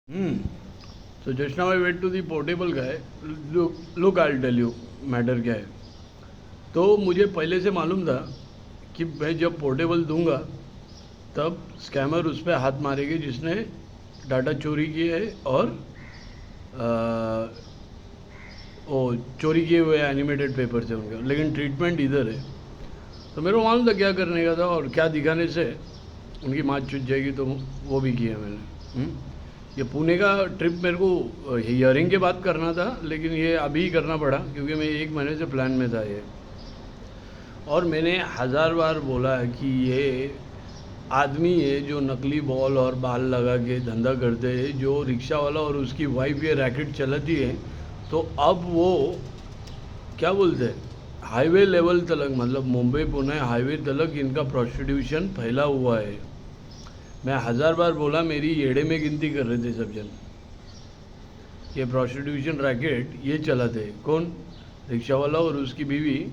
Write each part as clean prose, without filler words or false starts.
Hmm. So just now I went to the portable guy. Look, I'll tell you matter क्या है. तो मुझे पहले से मालूम था कि मैं जब पोर्टेबल दूंगा तब स्कैमर उस पर हाथ मारेगी जिसने डाटा चोरी किए है और वो चोरी किए हुए एनिमेटेड पेपर थे उनके, लेकिन ट्रीटमेंट इधर है. तो मेरे को मालूम था क्या करने का था और क्या दिखाने से उनकी माँ चुट जाएगी, तो वो भी किया मैंने. ये पुणे का ट्रिप मेरे को हियरिंग के बाद करना था, लेकिन ये अभी करना पड़ा क्योंकि मैं 1 महीने से प्लान में था ये. और मैंने 1000 बार बोला है कि ये आदमी है जो नकली बॉल और बाल लगा के धंधा करते हैं, जो रिक्शा वाला और उसकी वाइफ ये रैकेट चलाती है. तो अब वो क्या बोलते हैं, हाईवे लेवल तलक, मतलब मुंबई पुणे हाईवे तलक इनका प्रोस्टिट्यूशन फैला हुआ है. मैं 1000 बार बोला, मेरी येड़े में गिनती कर रहे थे सब जन. ये प्रोस्टिट्यूशन रैकेट ये चलाते हैं कौन, रिक्शा वाला और उसकी बीवी.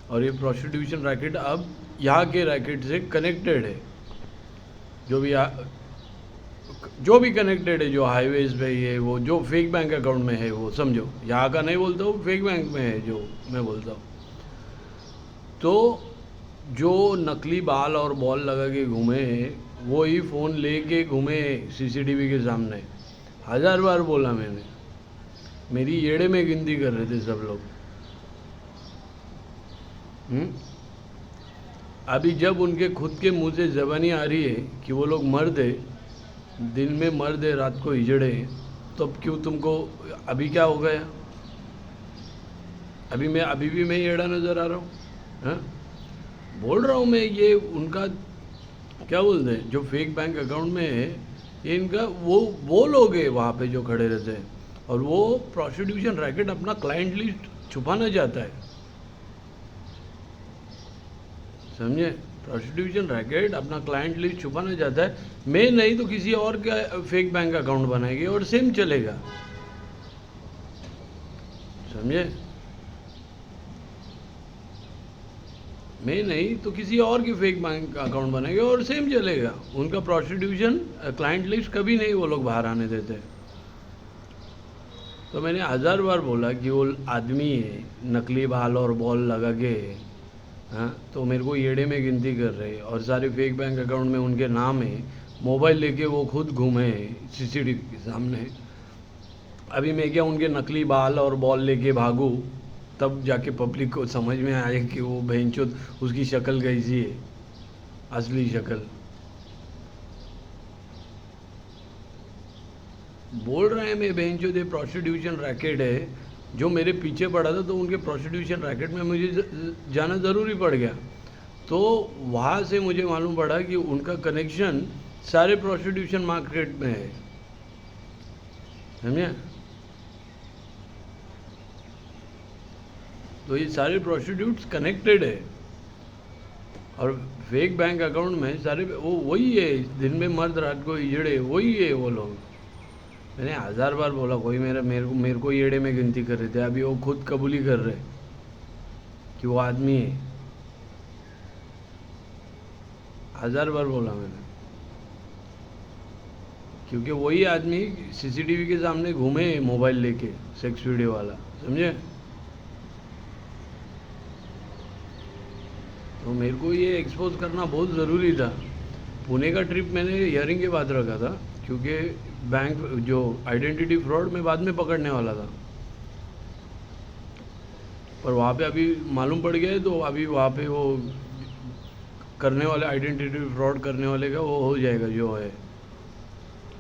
और ये प्रोस्टिट्यूशन रैकेट अब यहाँ के रैकेट से कनेक्टेड है. जो भी कनेक्टेड है, जो हाईवेज पे ये वो जो फेक बैंक अकाउंट में है, वो समझो, यहाँ का नहीं बोलता हूँ, फेक बैंक में है जो मैं बोलता हूँ. तो जो नकली बाल और बॉल लगा के घूमे हैं, वो ही फ़ोन लेके घूमे सीसीटीवी के सामने. 1000 बार बोला मैंने, मेरी येड़े में गिनती कर रहे थे सब लोग. अभी जब उनके खुद के मुंह से ज़बानी आ रही है कि वो लोग मर्द है, दिन में मर्द है, रात को हिजड़े, तो अब क्यों तुमको, अभी क्या हो गया? अभी भी मैं येड़ा नज़र आ रहा हूँ? हाँ, बोल रहा हूँ मैं. ये उनका क्या बोलते हैं, जो फेक बैंक अकाउंट में है, ये इनका वो लोग हैं वहाँ पे जो खड़े रहते हैं. और वो प्रोस्टिट्यूशन रैकेट अपना क्लाइंट लिस्ट छुपाना चाहता है, समझे. प्रोस्टिट्यूशन रैकेट अपना क्लाइंट लिस्ट छुपाना चाहता है. मैं नहीं तो किसी और का फेक बैंक अकाउंट बनाएगी और सेम चलेगा, समझे. मैं नहीं तो किसी और की फेक बैंक अकाउंट बनाएंगे और सेम चलेगा. उनका प्रोस्टिट्यूशन क्लाइंट लिस्ट कभी नहीं वो लोग बाहर आने देते. तो मैंने 1000 बार बोला कि वो आदमी है नकली बाल और बॉल लगा के. हाँ, तो मेरे को येड़े में गिनती कर रहे हैं और सारे फेक बैंक अकाउंट में उनके नाम है. मोबाइल लेके वो खुद घूमे सीसीटीवी के सामने. अभी मैं क्या उनके नकली बाल और बॉल लेके भागूँ, तब जाके पब्लिक को समझ में आए कि वो भैंचोद उसकी शक्ल कैसी है, असली शक्ल. बोल रहे हैं मैं भैंचोद ये प्रोस्टिट्यूशन रैकेट है. जो मेरे पीछे पड़ा था तो उनके प्रोस्टिट्यूशन रैकेट में मुझे जाना ज़रूरी पड़ गया. तो वहाँ से मुझे मालूम पड़ा कि उनका कनेक्शन सारे प्रोस्टिट्यूशन मार्केट में है, समझे. तो ये सारे प्रोस्टिट्यूट्स कनेक्टेड है और फेक बैंक अकाउंट में सारे वो वही है, दिन में मर्द रात को ईजड़े, वही है वो लोग. मैंने 1000 बार बोला, कोई मेरे को ईड़े में गिनती कर रहे थे. अभी वो खुद कबूली कर रहे कि वो आदमी है. 1000 बार बोला मैंने, क्योंकि वही आदमी सीसीटीवी के सामने घूमे मोबाइल लेके सेक्स वीडियो वाला, समझे. तो मेरे को ये एक्सपोज करना बहुत ज़रूरी था. पुणे का ट्रिप मैंने हियरिंग के बाद रखा था क्योंकि बैंक जो आइडेंटिटी फ्रॉड में बाद में पकड़ने वाला था, पर वहाँ पे अभी मालूम पड़ गया है. तो अभी वहाँ पे वो करने वाले, आइडेंटिटी फ्रॉड करने वाले का वो हो जाएगा जो है.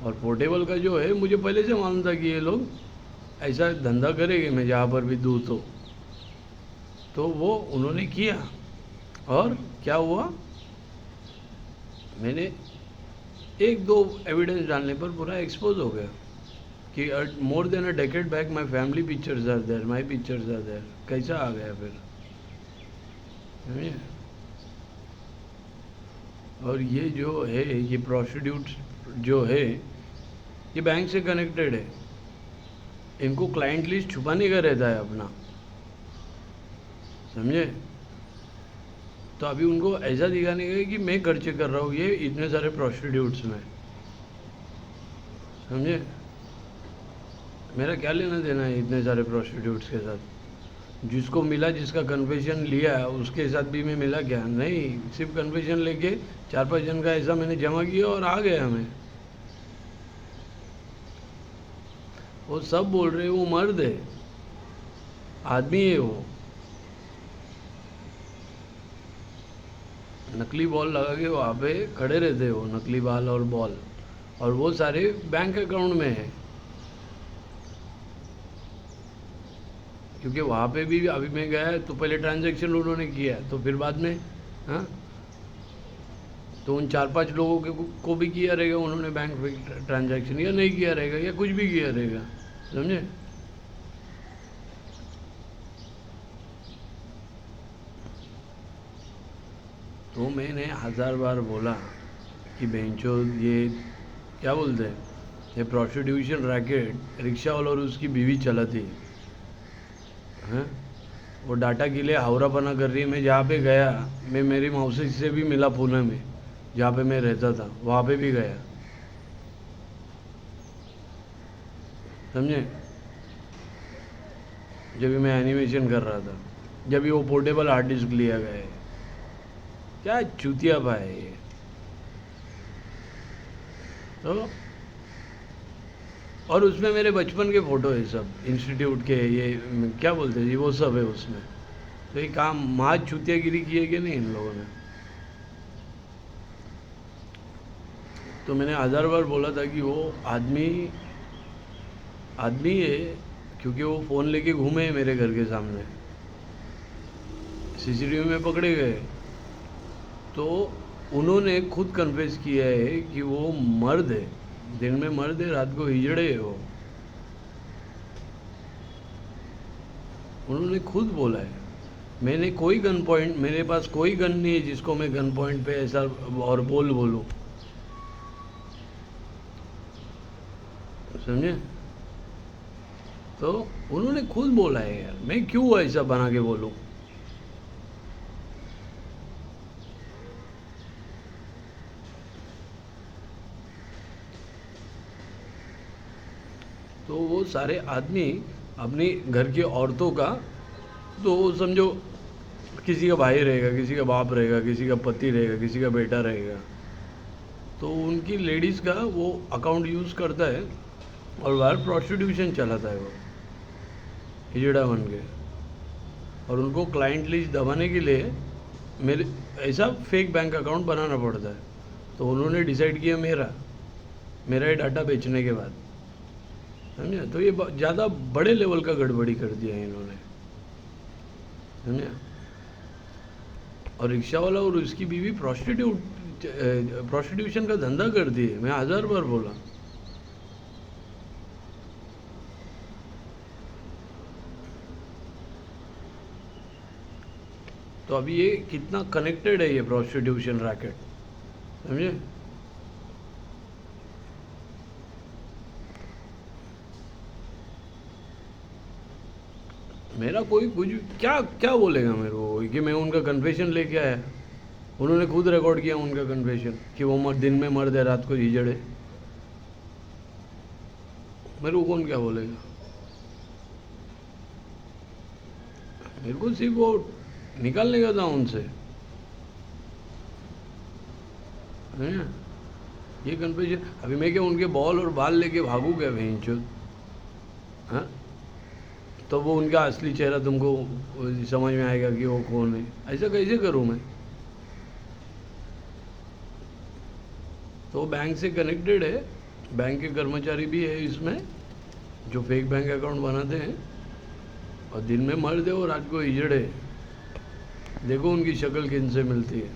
और पोर्टेबल का जो है, मुझे पहले से मालूम था कि ये लोग ऐसा धंधा करेंगे, मैं जहाँ पर भी दूँ तो वो उन्होंने किया. और क्या हुआ, मैंने 1-2 एविडेंस डालने पर पूरा एक्सपोज हो गया कि more than a decade back my family pictures are there, my pictures are there. कैसा आ गया फिर, समझे. और ये जो है, ये प्रोस्टिट्यूट जो है, ये बैंक से कनेक्टेड है. इनको क्लाइंट लिस्ट छुपाने का रहता है अपना, समझे. तो अभी उनको ऐसा दिखाने का कि मैं खर्चे कर रहा हूँ ये इतने सारे प्रोस्टिट्यूट्स में, समझे. मेरा क्या लेना देना है इतने सारे प्रोस्टिट्यूट्स के साथ? जिसको मिला, जिसका कन्फेशन लिया उसके साथ भी मैं मिला क्या? नहीं, सिर्फ कन्फेशन लेके 4-5 जन का ऐसा मैंने जमा किया और आ गया मैं। वो सब बोल रहे वो मर्द है, आदमी है वो। नकली बॉल लगा के वहाँ पे खड़े रहते वो, नकली बाल और बॉल, और वो सारे बैंक अकाउंट में है। क्योंकि वहाँ पे भी अभी मैं गया तो पहले ट्रांजैक्शन उन्होंने किया, तो फिर बाद में हाँ, तो उन 4-5 लोगों को भी किया रहेगा उन्होंने बैंक ट्रांजैक्शन, या नहीं किया रहेगा, या कुछ भी किया रहेगा, समझे? तो मैंने 1000 बार बोला कि बेंचो ये क्या बोलते हैं, ये प्रोस्टिट्यूशन रैकेट रिक्शा वाला और उसकी बीवी चलाती है। वो डाटा के लिए हावरापना कर रही है। मैं जहाँ पे गया, मैं मेरी मौसी से भी मिला पुणे में, जहाँ पे मैं रहता था, वहाँ पे भी गया, समझे? जब भी मैं एनिमेशन कर रहा था, जब भी वो पोर्टेबल हार्ड डिस्क लिया गया है। क्या चूतिया भाई है ये। तो और उसमें मेरे बचपन के फ़ोटो है सब, इंस्टीट्यूट के, ये क्या बोलते हैं जी, वो सब है उसमें। तो ये काम माँ चूतियागिरी की है कि नहीं इन लोगों ने? तो मैंने 1000 बार बोला था कि वो आदमी है, क्योंकि वो फ़ोन लेके घूमे मेरे घर के सामने, सीसीटीवी में पकड़े गए। तो उन्होंने खुद कन्फेस किया है कि वो मर्द है, दिन में मर्द है, रात को हिजड़े है वो। उन्होंने खुद बोला है। मैंने कोई गन पॉइंट, मेरे पास कोई गन नहीं है जिसको मैं गन पॉइंट पे ऐसा और बोलूँ, समझे? तो उन्होंने खुद बोला है यार, मैं क्यों ऐसा बना के बोलूँ? तो वो सारे आदमी अपनी घर की औरतों का, तो वो समझो किसी का भाई रहेगा, किसी का बाप रहेगा, किसी का पति रहेगा, किसी का बेटा रहेगा, तो उनकी लेडीज़ का वो अकाउंट यूज़ करता है और बाहर प्रोस्टिट्यूशन चलाता है वो हिजड़ा बन के। और उनको क्लाइंट लिस्ट दबाने के लिए मेरे ऐसा फेक बैंक अकाउंट बनाना पड़ता है। तो उन्होंने डिसाइड किया मेरा ये डाटा बेचने के बाद, समझे? तो ये ज़्यादा बड़े लेवल का गड़बड़ी कर दिया है इन्होंने, समझे? और रिक्शा वाला और उसकी बीवी प्रोस्टिट्यूशन का धंधा कर दिए। मैं 1000 बार बोला। तो अभी ये कितना कनेक्टेड है ये प्रोस्टिट्यूशन रैकेट, समझे? मेरा कोई कुछ क्या क्या बोलेगा मेरे को कि मैं उनका कन्फेशन लेके आया? उन्होंने खुद रिकॉर्ड किया उनका कन्फेशन कि वो दिन में मर्द है, रात को हिजड़े। मेरे को कौन क्या बोलेगा? मेरे को सिर्फ वो निकालने का था उनसे, है? ये कन्फेशन। अभी मैं क्या उनके बॉल और बाल लेके भागू क्या भैंचोद? हाँ, तो वो उनका असली चेहरा तुमको समझ में आएगा कि वो कौन है? ऐसा कैसे करूँ मैं? तो बैंक से कनेक्टेड है, बैंक के कर्मचारी भी है इसमें जो फेक बैंक अकाउंट बनाते हैं, और दिन में मर्द है और रात को हिजड़े। देखो उनकी शक्ल किन से मिलती है।